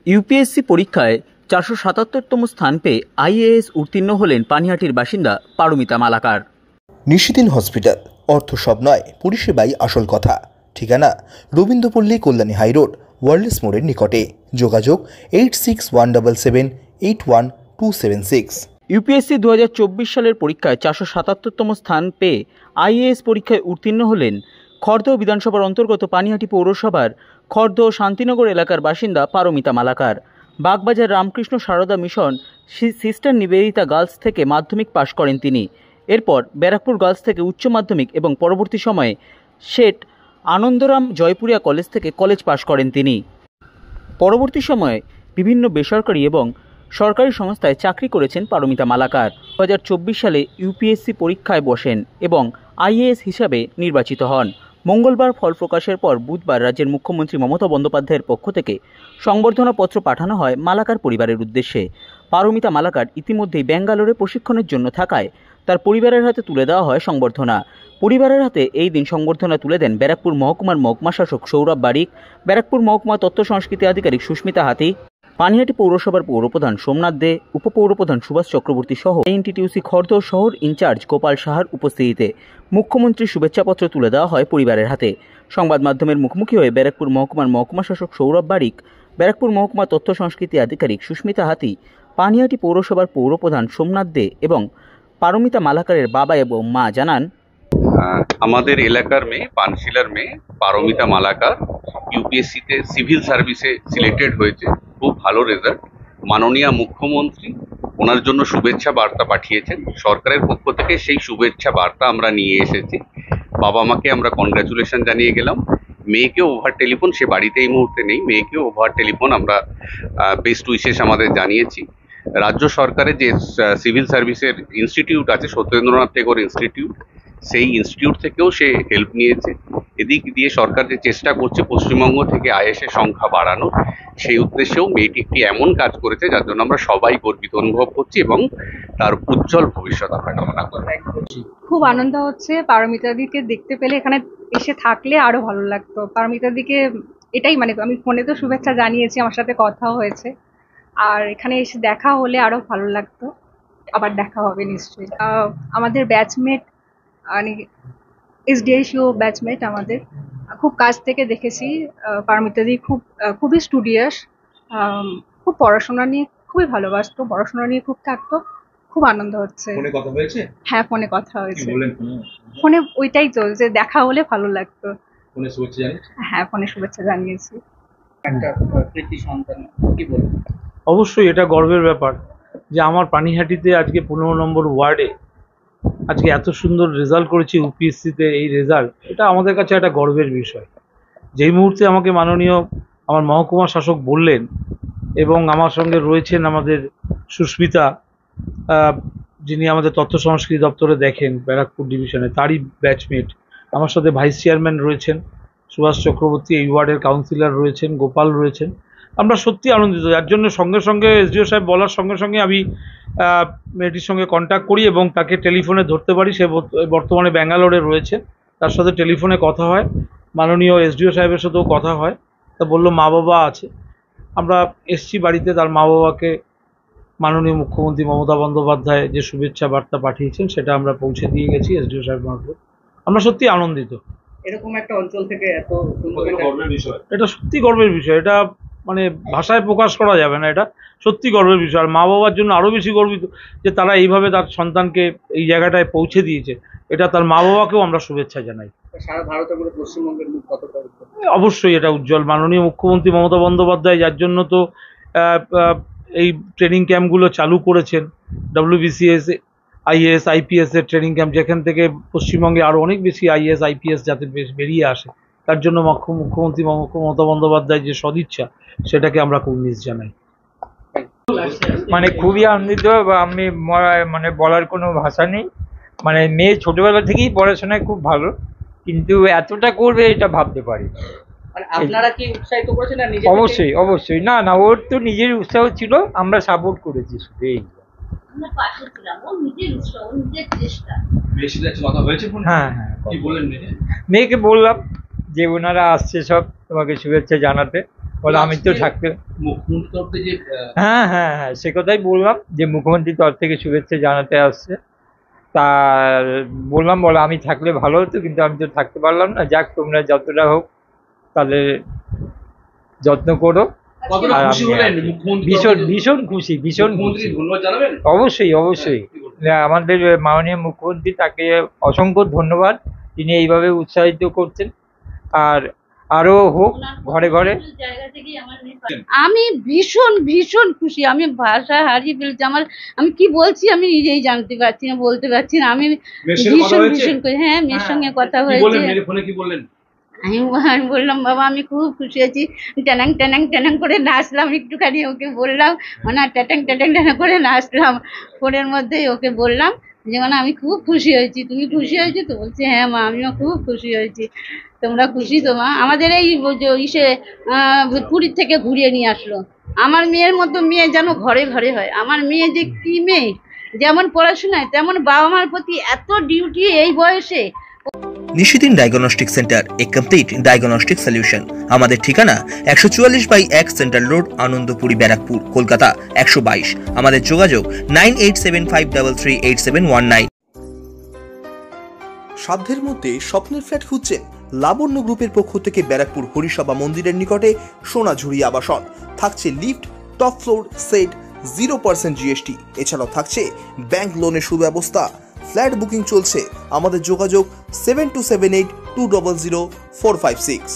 UPSC পরীক্ষায় 477তম স্থান পেয়ে আইএএস উত্তীর্ণ হলেন পানিহাটির বাসিন্দা পারমিতা মালাকার। নিশিদিন হসপিটাল, অর্থ সব নয়, পরিষেবাই আসল কথা। ঠিকানা রবীন্দ্রপল্লী, কল্যাণী হাইরোড, ওয়ার্ল্ডস মোড়ের নিকটে। যোগাযোগ 8617781276। ইউপিএসসি 2024 সালের পরীক্ষায় 477তম স্থান পেয়ে আইএএস পরীক্ষায় উত্তীর্ণ হলেন খড়দহ বিধানসভার অন্তর্গত পানিহাটি পৌরসভার খড়দহ শান্তিনগর এলাকার বাসিন্দা Paramita Malakar. Bagbazar Ramakrishna Sarada mission sister Nivedita girls থেকে মাধ্যমিক পাশ করেন তিনি। এরপর ব্যারাকপুর গার্লস থেকে উচ্চ মাধ্যমিক এবং পরবর্তী সময়ে শেঠ আনন্দরাম জয়পুরিয়া কলেজ থেকে কলেজ পাশ করেন তিনি। পরবর্তী সময়ে বিভিন্ন বেসরকারি এবং সরকারি সংস্থায় চাকরি করেছেন পারমিতা মালাকার। 2024 সালে ইউপিএসসি পরীক্ষায় বসেন এবং আইএএস হিসাবে নির্বাচিত হন। মঙ্গলবার ফল প্রকাশের পর বুধবার রাজ্যের মুখ্যমন্ত্রী মমতা বন্দ্যোপাধ্যায়ের পক্ষ থেকে সংবর্ধনাপত্র পাঠানো হয় মালাকার পরিবারের উদ্দেশ্যে। পারমিতা মালাকার ইতিমধ্যেই ব্যাঙ্গালোরে প্রশিক্ষণের জন্য থাকায় তার পরিবারের হাতে তুলে দেওয়া হয় সংবর্ধনা। পরিবারের হাতে এই দিন সংবর্ধনা তুলে দেন ব্যারাকপুর মহকুমার মহকুমা শাসক সৌরভ বারিক, ব্যারাকপুর মহকুমা তথ্য সংস্কৃতি আধিকারিক সুস্মিতা হাতি, পানিহাটি পৌরসভার পৌরপ্রধান সোমনাথ দে, উপপৌরপ্রধান সুভাষ চক্রবর্তী সহ এনটিটিউসি খড়দহ শহর ইনচার্জ গোপাল সাহার উপস্থিতিতে মুখ্যমন্ত্রীর শুভেচ্ছাপত্র তুলে দেওয়া হয় পরিবারের হাতে। সংবাদ মাধ্যমের মুখোমুখি হয়ে ব্যারাকপুর মহকুমার মহকুমা শাসক সৌরভ বারিক, ব্যারাকপুর মহকুমা তথ্য সংস্কৃতি আধিকারিক সুস্মিতা হাতি, পানিহাটি পৌরসভার পৌরপ্রধান সোমনাথ দে এবং পারমিতা মালাকারের বাবা এবং মা জানান, আমাদের এলাকার মেয়ে, পানশিলার মেয়ে পারমিতা মালাকার ইউপিএসসিতে সিভিল সার্ভিসে সিলেক্টেড হয়েছে। খুব ভালো রেজাল্ট। মাননীয় মুখ্যমন্ত্রী ওনার জন্য শুভেচ্ছা বার্তা পাঠিয়েছেন। সরকারের পক্ষ থেকে সেই শুভেচ্ছা বার্তা আমরা নিয়ে এসেছি। বাবা মাকে আমরা কনগ্রাচুলেশন জানিয়ে গেলাম। মেয়েকেও ওভার টেলিফোন, সে বাড়িতে এই মুহূর্তে নেই, মেয়েকেও ওভার টেলিফোন আমরা বেস্ট উইশেস আমাদের জানিয়েছি। রাজ্য সরকারের যে সিভিল সার্ভিসের ইনস্টিটিউট আছে, সত্যেন্দ্রনাথ টেগোর ইনস্টিটিউট, সেই ইনস্টিটিউট থেকেও সে হেল্প নিয়েছে। এদিক দিয়ে সরকার যে চেষ্টা করছে পশ্চিমবঙ্গ থেকে আইএএসের সংখ্যা বাড়ানো, সেই উদ্দেশ্যেও মেয়েটি একটি এমন কাজ করেছে যার জন্য আমরা সবাই গর্বিত অনুভব করছি এবং তার উজ্জ্বল ভবিষ্যৎ আমরা কামনা করছি। খুব আনন্দ হচ্ছে। পারমিতা দিকে দেখতে পেলে, এখানে এসে থাকলে আরো ভালো লাগতো। পারমিতা দিকে এটাই আমি ফোনে তো শুভেচ্ছা জানিয়েছি, আমার সাথে কথাও হয়েছে, আর এখানে এসে দেখা হলে আরো ভালো লাগতো। আবার দেখা হবে নিশ্চয়ই। আমাদের ব্যাচমেট এসডিআইসিও ব্যাচমেট, আমাদের খুব কাছ থেকে দেখেছি। পারমিতা দি খুবই স্টুডিয়াস, খুব পড়াশোনা নিয়ে খুবই ভালোবাসতো, পড়াশোনা নিয়ে খুব থাকতো। খুব আনন্দ হচ্ছে। ফোনে কথা হয়েছে? হ্যাঁ, ফোনে কথা হয়েছে। ফোনে ওইটাই তো, যে দেখা হলে ভালো লাগতো। ফোনে শুভেচ্ছা জানিয়েছি? হ্যাঁ, ফোনে শুভেচ্ছা জানিয়েছি। একটা কৃতি সন্তান, কি বলবো? অবশ্যই এটা গর্বের ব্যাপার যে আমার পানিহাটিতে আজকে 15 নম্বর ওয়ার্ডে আজকে এত সুন্দর রেজাল্ট করেছি ইউপিএসসিতে। এই রেজাল্ট, এটা আমাদের কাছে একটা গর্বের বিষয়। যেই মুহূর্তে আমাকে মাননীয় আমার মহকুমা শাসক বললেন এবং আমার সঙ্গে রয়েছেন আমাদের সুস্মিতা, যিনি আমাদের তথ্য সংস্কৃতি দপ্তরে দেখেন ব্যারাকপুর ডিভিশনে, তারই ব্যাচমেট। আমার সাথে ভাইস চেয়ারম্যান রয়েছেন সুভাষ চক্রবর্তী, এই ওয়ার্ডের কাউন্সিলর রয়েছেন গোপাল রয়েছেন। আমরা সত্যি আনন্দিত। যার জন্য সঙ্গে সঙ্গে এসডিও সাহেব বলার সঙ্গে সঙ্গে আমি মেয়েটির সঙ্গে কন্ট্যাক্ট করি এবং তাকে টেলিফোনে ধরতে পারি। সে বর্তমানে ব্যাঙ্গালোরে রয়েছে। তার সাথে টেলিফোনে কথা হয়, মাননীয় এসডিও সাহেবের সাথেও কথা হয়। তা বললো মা বাবা আছে। আমরা এসছি বাড়িতে, তার মা বাবাকে মাননীয় মুখ্যমন্ত্রী মমতা বন্দ্যোপাধ্যায় যে শুভেচ্ছা বার্তা পাঠিয়েছেন সেটা আমরা পৌঁছে দিয়ে গেছি এসডিও সাহেব মারফত। আমরা সত্যি আনন্দিত। এরকম একটা অঞ্চল থেকে এত সুন্দর গর্বের বিষয়। এটা সত্যি গর্বের বিষয়। এটা ভাষায় প্রকাশ করা যাবে না। এটা সত্যি গর্বের বিষয়। আর মা বাবার জন্য আরও বেশি গর্বিত যে তারা এইভাবে তার সন্তানকে এই জায়গাটায় পৌঁছে দিয়েছে। এটা তার মা বাবাকেও আমরা শুভেচ্ছা জানাই। সারা ভারতে পুরো পশ্চিমবঙ্গের মুখ কতটা উজ্জ্বল। অবশ্যই এটা উজ্জ্বল। মাননীয় মুখ্যমন্ত্রী মমতা বন্দ্যোপাধ্যায় যার জন্য তো এই ট্রেনিং ক্যাম্পগুলো চালু করেছেন, WBCS আইএএস আইপিএস এর ট্রেনিং ক্যাম্প, যেখান থেকে পশ্চিমবঙ্গে আরও অনেক বেশি আইএএস আইপিএস যাতে বেরিয়ে আসে, তার জন্য মুখ্যমন্ত্রী মমতা বন্দ্যোপাধ্যায় যে সদিচ্ছা, সেটাকে আমরা কুর্নিশ জানাই। খুবই আনন্দিত। আমি বলার কোনো ভাষা নেই। মেয়ে ছোটবেলা থেকেই পড়াশোনায় খুব ভালো, কিন্তু এতটা করবে এটা ভাবতে পারি। আপনারা কি উৎসাহিত করেছেন? অবশ্যই অবশ্যই। না, ওর তো নিজের উৎসাহ ছিল, আমরা সাপোর্ট করেছি শুধু। এই হ্যাঁ, মেয়েকে বললাম যে ওনারা আসছে সব তোমাকে শুভেচ্ছা জানাতে, বলে আমি তো থাকতে মুখ্যমন্ত্রীর তরফ থেকে যে হ্যাঁ হ্যাঁ হ্যাঁ সে কথাই বললাম যে মুখ্যমন্ত্রীর তরফ থেকে শুভেচ্ছা জানাতে আসছে, তা বললাম বলে আমি থাকলে ভালো হতো, কিন্তু আমি তো থাকতে পারলাম না। যাক, তোমরা যতটা হোক তাহলে যত্ন করো। কতটা আর খুশি আমি হলেন মুখ্যমন্ত্রী ভীষণ ভীষণ খুশি, ভীষণ মুখ্যমন্ত্রী খুশি। ধন্যবাদ জানাবেন? অবশ্যই অবশ্যই আমাদের মাননীয় মুখ্যমন্ত্রী, তাকে অসংখ্য ধন্যবাদ, তিনি এইভাবে উৎসাহিত করছেন। আর আরো হোক ঘরে ঘরে। আমি ভীষণ ভীষণ খুশি, আমি ভাষা হারিয়ে ফেলছি। আমি কি বলছি আমি নিজেই জানতে পারছি না, বলতে পারছি না। আমি ভীষণ ভীষণ খুশি। হ্যাঁ, মেয়ের সঙ্গে কথা হয়েছে। ফোনে কি বললেন? আমি বললাম বাবা আমি খুব খুশি আছি, ট্যানাং ট্যানাং ট্যানাং করে নাচলাম একটুখানি, ওকে বললাম মানে ট্যাটাং ট্যাটাং ট্যাটাং করে নাচলাম ফোনের মধ্যেই। ওকে বললাম যে মানে আমি খুব খুশি হয়েছি, তুমি খুশি হয়েছো তো? বলছে হ্যাঁ মা আমিও খুব খুশি হয়েছি। তোমরা খুশি তো মা? আমাদের এই ইসে পুরীর থেকে ঘুরিয়ে নিয়ে আসলো। আমার মেয়ের মতো মেয়ে যেন ঘরে ঘরে হয়। আমার মেয়ে যে কি মেয়ে, যেমন পড়াশোনায় তেমন বাবা মার প্রতি এত ডিউটি এই বয়সে। নিশিদিন ডায়াগনস্টিক সেন্টার, এ কমপ্লিট ডায়াগনস্টিক সলিউশন। আমাদের ঠিকানা 144/1 সেন্ট্রাল রোড, আনন্দপুরি, ব্যারাকপুর, কলকাতা 122। আমাদের যোগাযোগ 9875338719। সাধ্যের মধ্যে স্বপ্নের ফ্ল্যাট খুঁজছেন? লাবণ্য গ্রুপের পক্ষ থেকে ব্যারাকপুর হরিসভা মন্দিরের নিকটে সোনাঝুরি আবাসন। থাকছে lift, top floor, set, 0% GST। এছাড়াও থাকছে ব্যাংক লোনের সুব্যবস্থা। ফ্ল্যাট বুকিং চলছে। আমাদের যোগাযোগ 7278200456।